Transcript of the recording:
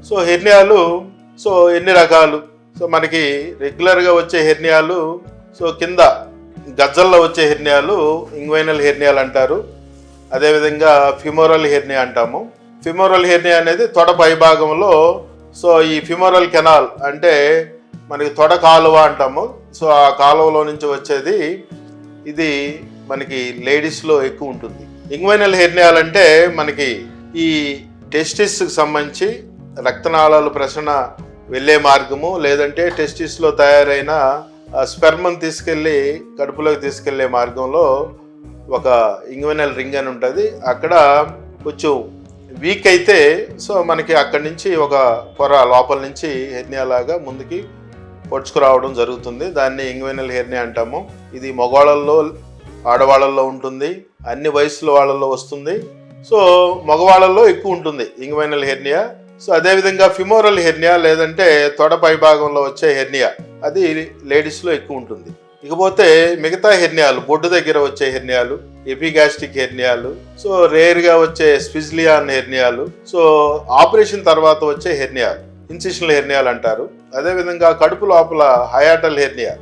So హెర్నియాలు so ఎన్ని రకాలు? So మనకి రెగ్యులర్గా వచ్చే హెర్నియాలు, సో కింద గజ్జల్లో వచ్చే హెర్నియాలు ఇంగ్వైనల్ హెర్నియాలు అంటారు. అదేవిధంగా ఫిమోరల్ హెర్నియా అంటాము. ఫిమోరల్ హెర్నియా అనేది తొడ పై భాగంలో, సో ఈ ఫిమోరల్ కెనాల్ అంటే మనకి తొడ కాలువ అంటాము. సో ఆ కాలువలో నుంచి వచ్చేది ఇది మనకి లేడీస్లో ఎక్కువ ఉంటుంది. ఇంగ్వైనల్ హెర్నియాలు అంటే మనకి ఈ టెస్టిస్కి సంబంధించి రక్తనాళాలు ప్రసరణ వెళ్ళే మార్గము, లేదంటే టెస్టిస్లో తయారైన స్పెర్మ్ని తీసుకెళ్ళి కడుపులోకి తీసుకెళ్లే మార్గంలో ఒక ఇంగ్వైనల్ రింగ్ అని ఉంటుంది. అక్కడ కొంచెం వీక్ అయితే సో మనకి అక్కడి నుంచి ఒక పొర లోపల నుంచి హెర్నియా లాగా ముందుకి పొడుచుకురావడం జరుగుతుంది. దాన్ని ఇంగ్వైనల్ హెర్నియా అంటాము. ఇది మగవాళ్ళల్లో ఆడవాళ్ళల్లో ఉంటుంది, అన్ని వయసుల వాళ్ళల్లో వస్తుంది. సో మగవాళ్ళల్లో ఎక్కువ ఉంటుంది ఇంగ్వైనల్ హెర్నియా. సో అదేవిధంగా ఫిమోరల్ హెర్నియా లేదంటే తొడ పై భాగంలో వచ్చే హెర్నియా అది లేడీస్లో ఎక్కువ ఉంటుంది. ఇకపోతే మిగతా హెర్నియాలు, బొడ్డు దగ్గర వచ్చే హెర్నియాలు, ఎపిగాస్ట్రిక్ హెర్నియాలు, సో రేర్గా వచ్చే స్విజ్లియాన్ హెర్నియాలు, సో ఆపరేషన్ తర్వాత వచ్చే హెర్నియాలు ఇన్సిషనల్ హెర్నియాలు అంటారు. అదేవిధంగా కడుపు లోపల హయాటల్ హెర్నియా